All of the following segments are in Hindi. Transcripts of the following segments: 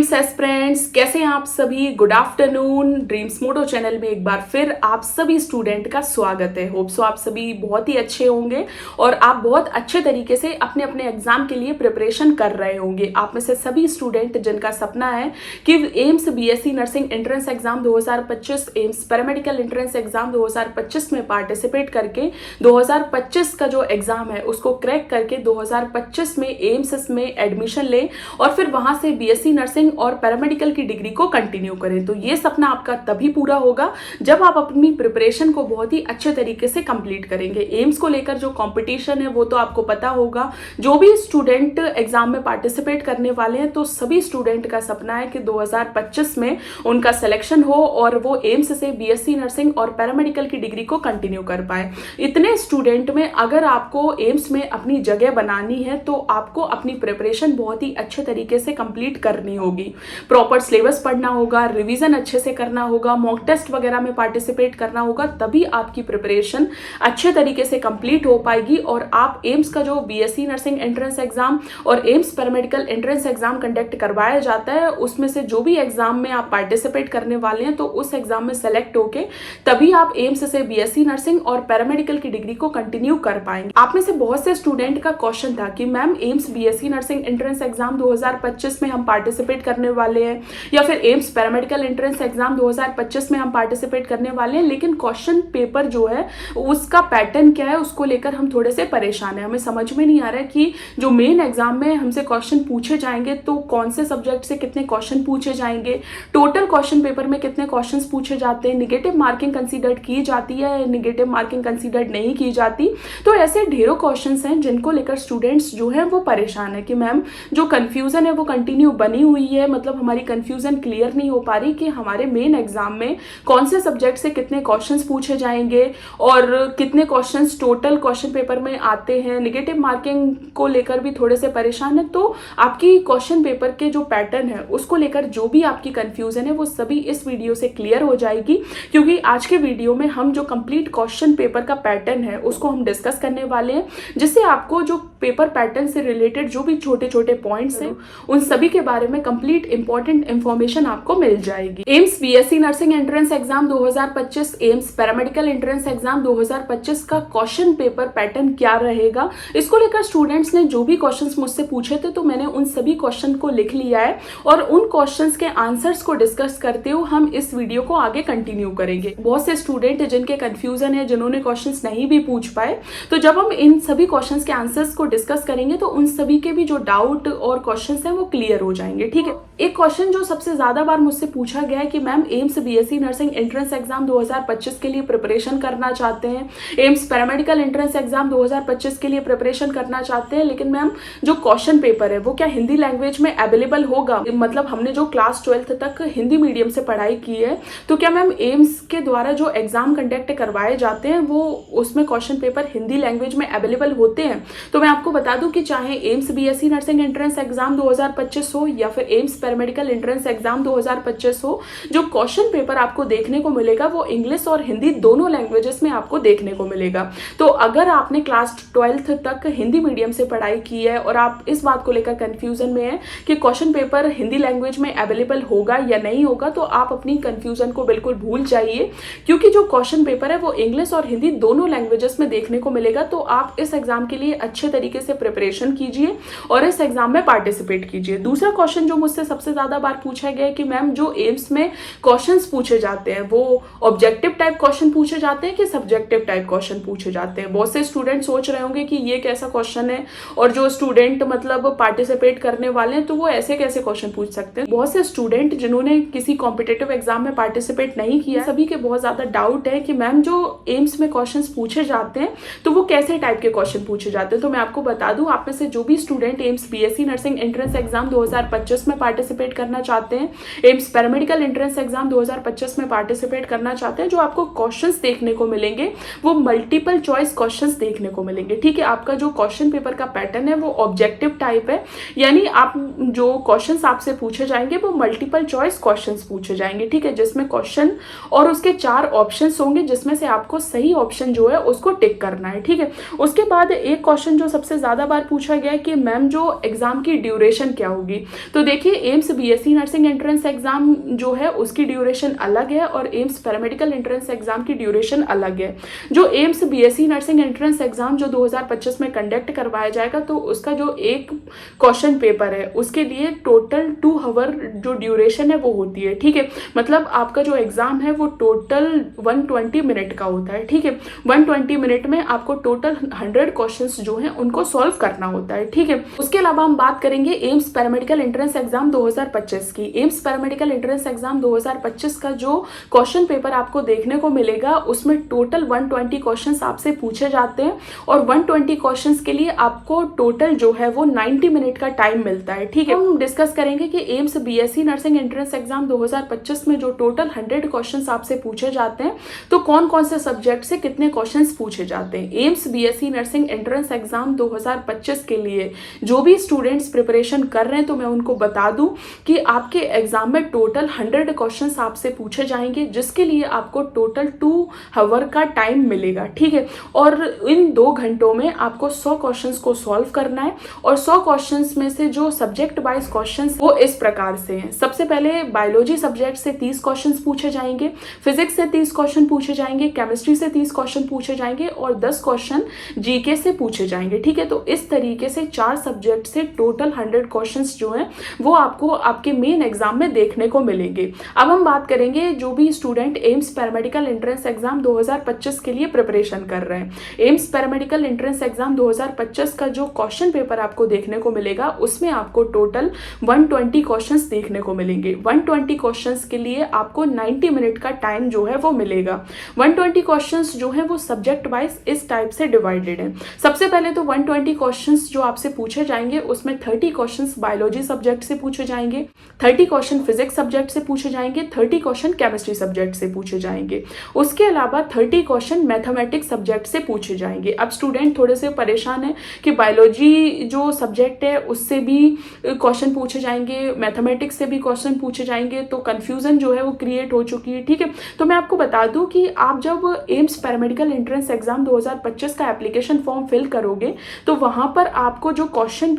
एम्स एस्पिरेंट्स, कैसे हैं आप सभी। Good afternoon. ड्रीम्स मोटो चैनल में एक बार फिर आप सभी स्टूडेंट का स्वागत है। होप सो आप सभी बहुत ही अच्छे होंगे और आप बहुत अच्छे तरीके से अपने अपने एग्जाम के लिए प्रिपरेशन कर रहे होंगे। आप में से सभी स्टूडेंट जिनका सपना है कि AIIMS BSc nursing entrance exam 2025, AIIMS paramedical entrance exam 2025 में पार्टिसिपेट करके 2025 का जो एग्जाम है उसको क्रैक करके 2025 में एम्स में एडमिशन ले और फिर वहां से बीएससी नर्सिंग और पैरामेडिकल की डिग्री को कंटिन्यू करें। तो ये सपना आपका तभी पूरा होगा जब आप अपनी प्रिपरेशन को बहुत ही अच्छे तरीके से कंप्लीट करेंगे। एम्स को लेकर जो कंपटीशन है वो तो आपको पता होगा। जो भी स्टूडेंट एग्जाम में पार्टिसिपेट करने वाले हैं तो सभी स्टूडेंट का सपना है कि 2025 में उनका सिलेक्शन हो और वो एम्स से बीएससी नर्सिंग और पैरामेडिकल की डिग्री को कंटिन्यू कर पाए। इतने स्टूडेंट में अगर आपको एम्स में अपनी जगह बनानी है तो आपको अपनी प्रिपरेशन बहुत ही अच्छे तरीके से कंप्लीट करनी होगी। प्रॉपर सिलेबस पढ़ना होगा, रिवीजन अच्छे से करना होगा, मॉक टेस्ट वगैरह में पार्टिसिपेट करना होगा, तभी आपकी प्रिपरेशन अच्छे तरीके से कंप्लीट हो पाएगी और आप एम्स का जो बीएससी नर्सिंग एंट्रेंस एग्जाम और AIIMS paramedical entrance exam conduct करवाया जाता है उसमें से जो भी एग्जाम में आप पार्टिसिपेट करने वाले हैं तो उस एग्जाम में सेलेक्ट होके तभी आप एम्स से बीएससी नर्सिंग और पैरामेडिकल की डिग्री को कंटिन्यू कर पाएंगे। आप में से बहुत से स्टूडेंट का क्वेश्चन था कि ma'am AIIMS BSc nursing entrance exam 2025 में हम पार्टिसिपेट करने वाले हैं या फिर एम्स पैरामेडिकल एंट्रेंस एग्जाम 2025 में हम पार्टिसिपेट करने वाले हैं, लेकिन क्वेश्चन पेपर जो है उसका पैटर्न क्या है उसको लेकर हम थोड़े से परेशान हैं। हमें समझ में नहीं आ रहा है कि जो मेन एग्जाम में हमसे क्वेश्चन पूछे जाएंगे तो कौन से सब्जेक्ट से कितने क्वेश्चन पूछे जाएंगे, टोटल क्वेश्चन पेपर में कितने क्वेश्चन पूछे जाते हैं, निगेटिव मार्किंग कंसीडर की जाती है, निगेटिव मार्किंग कंसीडर नहीं की जाती। तो ऐसे ढेरों क्वेश्चन हैं जिनको लेकर स्टूडेंट्स जो है वो परेशान है कि मैम जो कंफ्यूजन है वो कंटिन्यू बनी हुई है, मतलब हमारी कंफ्यूजन क्लियर नहीं हो पा रही कि हमारे मेन एग्जाम में कौन से सब्जेक्ट से कितने क्वेश्चंस पूछे जाएंगे और कितने क्वेश्चंस टोटल क्वेश्चन पेपर में आते हैं। निगेटिव मार्किंग को लेकर भी थोड़े से परेशान है। तो आपकी क्वेश्चन पेपर के जो पैटर्न है उसको लेकर जो भी आपकी कंफ्यूजन है वो सभी इस वीडियो से क्लियर हो जाएगी, क्योंकि आज के वीडियो में हम जो कंप्लीट क्वेश्चन पेपर का पैटर्न है उसको हम डिस्कस करने वाले हैं, जिससे आपको जो पेपर पैटर्न से रिलेटेड जो भी छोटे छोटे पॉइंट्स हैं उन सभी के बारे में कंप्लीट इंपॉर्टेंट इंफॉर्मेशन आपको मिल जाएगी। AIIMS BSc nursing entrance exam 2025, AIIMS paramedical entrance exam 2025 का क्वेश्चन पेपर पैटर्न क्या रहेगा, इसको लेकर स्टूडेंट्स ने जो भी क्वेश्चंस मुझसे पूछे थे तो मैंने उन सभी क्वेश्चन को लिख लिया है और उन क्वेश्चंस के आंसर्स को डिस्कस करते हुए हम इस वीडियो को आगे कंटिन्यू करेंगे। बहुत से स्टूडेंट जिनके कंफ्यूजन है, जिन्होंने क्वेश्चंस नहीं भी पूछ पाए, तो जब हम इन सभी क्वेश्चंस के आंसर्स को डिस्कस करेंगे तो उन सभी के भी जो डाउट और क्वेश्चंस हैं वो क्लियर हो जाएंगे। ठीक है। एक क्वेश्चन जो सबसे ज्यादा बार मुझसे पूछा गया है कि ma'am AIIMS BSc nursing entrance exam 2025 के लिए प्रिपरेशन करना चाहते हैं, एम्स पैरामेडिकल एंट्रेंस एग्जाम 2025 के लिए प्रिपरेशन करना चाहते हैं, लेकिन मैम जो क्वेश्चन पेपर है वो क्या हिंदी लैंग्वेज में अवेलेबल होगा। मतलब हमने जो क्लास 12th तक हिंदी मीडियम से पढ़ाई की है तो क्या मैम एम्स के द्वारा जो एग्जाम कंडक्ट करवाए जाते हैं वो उसमें क्वेश्चन पेपर हिंदी लैंग्वेज में अवेलेबल होते हैं। तो मैं आपको बता दूं कि चाहे AIIMS BSc nursing entrance exam 2025 हो या फिर एम्स पैरामेडिकल एंट्रेंस एग्जाम 2025 हो, जो क्वेश्चन पेपर आपको देखने को मिलेगा वो इंग्लिश और हिंदी दोनों लैंग्वेजेस में आपको देखने को मिलेगा। तो अगर आपने क्लास 12th तक हिंदी मीडियम से पढ़ाई की है और आप इस बात को लेकर कंफ्यूजन में है कि क्वेश्चन पेपर हिंदी लैंग्वेज में अवेलेबल होगा या नहीं होगा, तो आप अपनी कंफ्यूजन को बिल्कुल भूल जाइए, क्योंकि जो क्वेश्चन पेपर है वो इंग्लिश और हिंदी दोनों लैंग्वेजेस में देखने को मिलेगा। तो आप इस एग्जाम के लिए अच्छे तरीके से प्रिपरेशन कीजिए और इस एग्जाम में पार्टिसिपेट कीजिए। दूसरा क्वेश्चन जो मुझसे सबसे ज्यादा बार पूछा गया है कि मैम जो एम्स में क्वेश्चंस पूछे जाते हैं वो ऑब्जेक्टिव टाइप क्वेश्चन पूछे जाते हैं कि सब्जेक्टिव टाइप क्वेश्चन पूछे जाते हैं। बहुत से स्टूडेंट सोच रहे होंगे कि ये कैसा क्वेश्चन है और जो स्टूडेंट मतलब पार्टिसिपेट करने वाले हैं तो वो ऐसे कैसे क्वेश्चन पूछ सकते हैं। बहुत से स्टूडेंट जिन्होंने किसी कॉम्पिटिटिव एग्जाम में पार्टिसिपेट नहीं किया, सभी के बहुत ज्यादा डाउट है कि मैम जो एम्स में क्वेश्चंस पूछे जाते हैं तो वो कैसे टाइप के क्वेश्चन पूछे जाते हैं। तो मैं आपको बता दूं, आप में से जो भी student AIIMS BSc nursing entrance exam 2025 में पार्टिसिपेट करना चाहते हैं, एम्स पैरामेडिकल एंट्रेंस एग्जाम 2025 में पार्टिसिपेट करना चाहते हैं, जो आपको क्वेश्चंस देखने को मिलेंगे वो मल्टीपल चॉइस क्वेश्चंस देखने को मिलेंगे। ठीक है। आपका जो क्वेश्चन पेपर का पैटर्न है वो ऑब्जेक्टिव टाइप है, यानी आप जो क्वेश्चंस आपसे पूछे जाएंगे वो मल्टीपल चॉइस क्वेश्चंस पूछे जाएंगे। ठीक है। जिसमें क्वेश्चन और उसके 4 ऑप्शंस होंगे जिसमें से आपको सही ऑप्शन जो है उसको टिक करना है। ठीक है। उसके बाद एक क्वेश्चन जो सबसे ज़्यादा बार पूछा गया है कि मैम जो एग्ज़ाम की ड्यूरेशन क्या होगी। तो देखिए AIIMS BSc nursing entrance exam जो है उसकी ड्यूरेशन अलग है और एम्स पैरामेडिकल एंट्रेंस एग्ज़ाम की ड्यूरेशन अलग है। जो AIIMS BSc nursing entrance exam जो 2025 में कंडक्ट करवाया जाएगा तो उसका जो एक क्वेश्चन पेपर है उसके लिए टोटल 2 आवर जो ड्यूरेशन है वो होती है, ठीक है। मतलब आपका जो एग्ज़ाम है वो टोटल 120 मिनट का होता है, ठीक है। 120 मिनट में आपको टोटल 100 क्वेश्चंस जो हैं उनको सॉल्व करना होता है, ठीक है। उसके अलावा हम बात करेंगे एम्स पैरामेडिकल एंट्रेंस एग्जाम 2025 की। एम्स पैरामेडिकल एंट्रेंस एग्जाम 2025 का जो क्वेश्चन पेपर आपको देखने को मिलेगा उसमें टोटल 120 क्वेश्चंस आपसे पूछे जाते हैं और 120 क्वेश्चंस के लिए आपको टोटल जो है वो 90 मिनट का टाइम मिलता है, ठीक है। हम डिस्कस करेंगे कि AIIMS BSc nursing entrance exam 2025 में जो टोटल 100 क्वेश्चंस आपसे पूछे जाते हैं तो कौन कौन से सब्जेक्ट से कितने क्वेश्चंस पूछे जाते हैं। AIIMS BSc nursing entrance exam 2025 के लिए जो भी स्टूडेंट्स प्रिपरेशन कर रहे हैं तो मैं उनको बता दूं कि आपके एग्जाम में टोटल 100 क्वेश्चंस आपसे पूछे जाएंगे जिसके लिए आपको टोटल 2 आवर का टाइम मिलेगा, ठीक है। और इन 2 घंटों में आपको 100 क्वेश्चंस को सॉल्व करना है और 100 क्वेश्चंस में से जो सब्जेक्ट वाइज क्वेश्चंस वो इस प्रकार से हैं। सबसे पहले बायोलॉजी सब्जेक्ट से 30 क्वेश्चंस पूछे जाएंगे, फिजिक्स से 30 क्वेश्चन पूछे जाएंगे, केमिस्ट्री से 30 क्वेश्चन पूछे जाएंगे और 10 क्वेश्चन जीके से पूछे जाएंगे, ठीक है। तो इस तरीके से 4 सब्जेक्ट से टोटल 100 क्वेश्चंस जो हैं वो आपको आपके मेन एग्जाम में देखने को मिलेंगे। अब हम बात करेंगे जो भी student AIIMS paramedical entrance exam 2025 के लिए प्रिपरेशन कर रहे हैं। एम्स पैरामेडिकल एंट्रेंस एग्जाम 2025 का जो क्वेश्चन पेपर आपको देखने को मिलेगा उसमें आपको टोटल 120 क्वेश्चंस देखने को मिलेंगे। 120 क्वेश्चंस के लिए आपको 90 मिनट का टाइम जो है वो मिलेगा। 120 क्वेश्चंस जो है वो सब्जेक्ट वाइज इस टाइप से डिवाइडेड है। सबसे पहले तो 120 क्वेश्चंस जो आपसे पूछे जाएंगे उसमें 30 क्वेश्चंस बायोलॉजी सब्जेक्ट से पूछे जाएंगे, 30 क्वेश्चन फिजिक्स सब्जेक्ट से पूछे जाएंगे, 30 क्वेश्चन केमिस्ट्री सब्जेक्ट से पूछे जाएंगे। उसके अलावा 30 क्वेश्चन मैथमेटिक्स सब्जेक्ट से पूछे जाएंगे। अब स्टूडेंट थोड़े से परेशान है कि बायोलॉजी जो सब्जेक्ट है उससे भी क्वेश्चन पूछे जाएंगे, मैथमेटिक्स से भी क्वेश्चन पूछे जाएंगे, तो कंफ्यूजन जो है वो क्रिएट हो चुकी है, ठीक है। तो मैं आपको बता दूं कि आप जब एम्स पैरामेडिकल एंट्रेंस एग्जाम 2025 का एप्लीकेशन फॉर्म फिल करोगे तो वहां पर आपको जो क्वेश्चन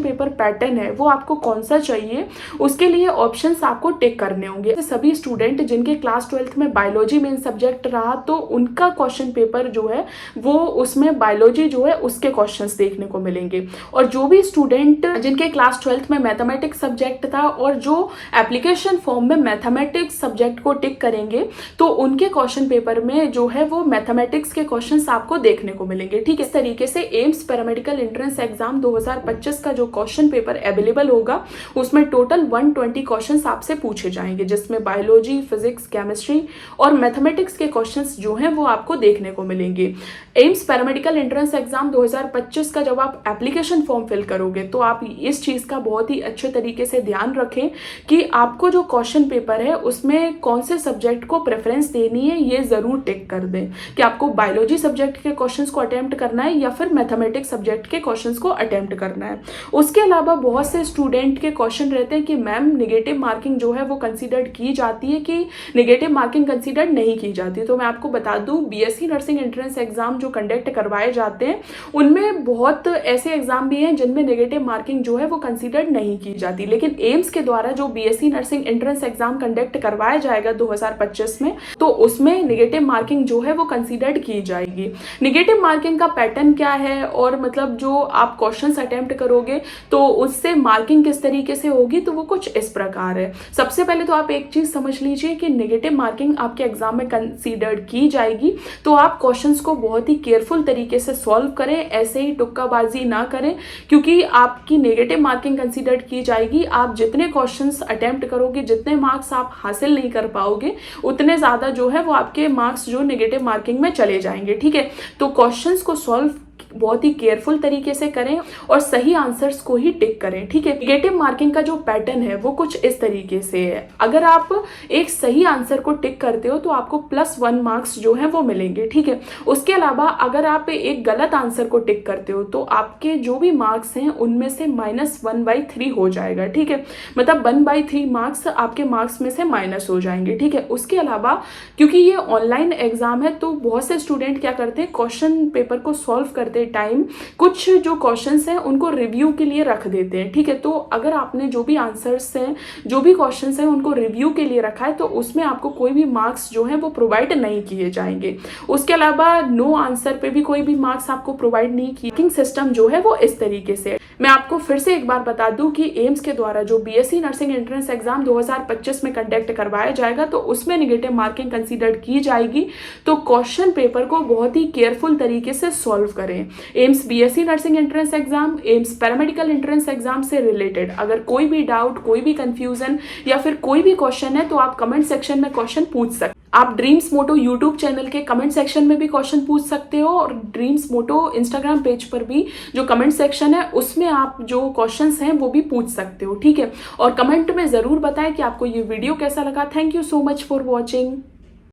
पेपर पैटर्न है वो आपको कौन सा चाहिए उसके लिए ऑप्शंस आपको टिक करने होंगे। सभी स्टूडेंट जिनके क्लास 12th में बायोलॉजी मेन सब्जेक्ट रहा तो उनका क्वेश्चन पेपर जो है वो उसमें बायोलॉजी जो है उसके क्वेश्चंस देखने को मिलेंगे। और जो भी स्टूडेंट जिनके क्लास 12th में मैथमेटिक्स सब्जेक्ट था और जो एप्लीकेशन फॉर्म में मैथमेटिक्स सब्जेक्ट को टिक करेंगे तो उनके क्वेश्चन पेपर में जो है वो मैथमेटिक्स के क्वेश्चंस आपको देखने को मिलेंगे, ठीक है। इस तरीके से एम्स पैरामेडिकल एंट्रेंस एग्जाम 2025 का जो क्वेश्चन पेपर अवेलेबल होगा उसमें टोटल 120 क्वेश्चंस आपसे पूछे जाएंगे जिसमें बायोलॉजी, फिजिक्स, केमिस्ट्री और मैथमेटिक्स के क्वेश्चंस जो हैं वो आपको देखने को मिलेंगे। एम्स पैरामेडिकल एंट्रेंस एग्जाम 2025 का जब आप एप्लीकेशन फॉर्म फिल करोगे तो आप इस चीज़ का बहुत ही अच्छे तरीके से ध्यान रखें कि आपको जो क्वेश्चन पेपर है उसमें कौन से सब्जेक्ट को प्रेफरेंस देनी है ये ज़रूर टिक कर दें कि आपको बायोलॉजी सब्जेक्ट के क्वेश्चंस को अटेम्प्ट करना है या फिर मैथमेटिक्स सब्जेक्ट के क्वेश्चंस को अटेम्प्ट करना है। उसके अलावा बहुत से स्टूडेंट के क्वेश्चन रहते हैं कि मैम निगेटिव मार्किंग जो है वो कंसिडर्ड की जाती है कि निगेटिव मार्किंग कंसिडर्ड नहीं की जाती। तो मैं आपको बता दूं बीएससी नर्सिंग एंट्रेंस एग्जाम जो कंडक्ट करवाए जाते हैं उनमें बहुत ऐसे एग्जाम भी हैं जिनमें नेगेटिव मार्किंग जो है वो कंसीडर्ड नहीं की जाती, लेकिन एम्स के द्वारा जो BSc nursing entrance exam conduct करवाया जाएगा 2025 में तो उसमें नेगेटिव मार्किंग जो है वो कंसीडर्ड की जाएगी। नेगेटिव मार्किंग का पैटर्न क्या है और मतलब जो आप क्वेश्चंस अटेम्प्ट करोगे तो उससे मार्किंग किस तरीके से होगी तो वो कुछ इस प्रकार है। सबसे पहले तो आप एक चीज समझ लीजिए कि नेगेटिव मार्किंग आपके एग्जाम में कंसीडर्ड की जाएगी तो आप क्वेश्चंस को बहुत ही केयरफुल तरीके से सॉल्व करें, ऐसे ही तुक्काबाजी ना करें क्योंकि आपकी नेगेटिव मार्किंग कंसीडर की जाएगी। आप जितने क्वेश्चंस अटेम्प्ट करोगे, जितने मार्क्स आप हासिल नहीं कर पाओगे उतने ज्यादा जो है वो आपके मार्क्स जो नेगेटिव मार्किंग में चले जाएंगे, ठीक है। तो क्वेश्चंस को सॉल्व बहुत ही केयरफुल तरीके से करें और सही आंसर्स को ही टिक करें, ठीक है। नेगेटिव मार्किंग का जो पैटर्न है वो कुछ इस तरीके से है। अगर आप एक सही आंसर को टिक करते हो तो आपको +1 मार्क्स जो है वो मिलेंगे, ठीक है। उसके अलावा अगर आप एक गलत आंसर को टिक करते हो तो आपके जो भी मार्क्स हैं उनमें से -1/3 हो जाएगा, ठीक है। मतलब 1/3 मार्क्स आपके मार्क्स में से माइनस हो जाएंगे, ठीक है। उसके अलावा क्योंकि ये ऑनलाइन एग्जाम है तो बहुत से स्टूडेंट क्या करते हैं क्वेश्चन पेपर को सॉल्व करते टाइम कुछ जो क्वेश्चंस हैं उनको रिव्यू के लिए रख देते हैं, ठीक है। तो अगर आपने जो भी आंसर्स हैं, जो भी क्वेश्चंस हैं उनको रिव्यू के लिए रखा है तो उसमें आपको कोई भी मार्क्स जो है वो प्रोवाइड नहीं किए जाएंगे। उसके अलावा नो आंसर पे भी कोई भी मार्क्स आपको प्रोवाइड नहीं किए। मार्किंग सिस्टम जो है वो इस तरीके से। मैं आपको फिर से एक बार बता दूं कि एम्स के द्वारा जो बीएससी नर्सिंग एंट्रेंस एग्जाम 2025 में कंडक्ट करवाया जाएगा तो उसमें नेगेटिव मार्किंग कंसीडर की जाएगी। तो क्वेश्चन पेपर को बहुत ही केयरफुल तरीके से सॉल्व करें। AIIMS BSc nursing entrance exam, AIIMS paramedical entrance exam से रिलेटेड अगर कोई भी डाउट, कोई भी कंफ्यूजन या फिर कोई भी क्वेश्चन है तो आप कमेंट सेक्शन में क्वेश्चन पूछ सकते हैं। आप ड्रीम्स मोटो यूट्यूब चैनल के कमेंट सेक्शन में भी क्वेश्चन पूछ सकते हो और ड्रीम्स मोटो इंस्टाग्राम पेज पर भी जो कमेंट सेक्शन है उसमें आप जो क्वेश्चंस हैं वो भी पूछ सकते हो, ठीक है। और कमेंट में ज़रूर बताएं कि आपको ये वीडियो कैसा लगा। Thank you so much for watching.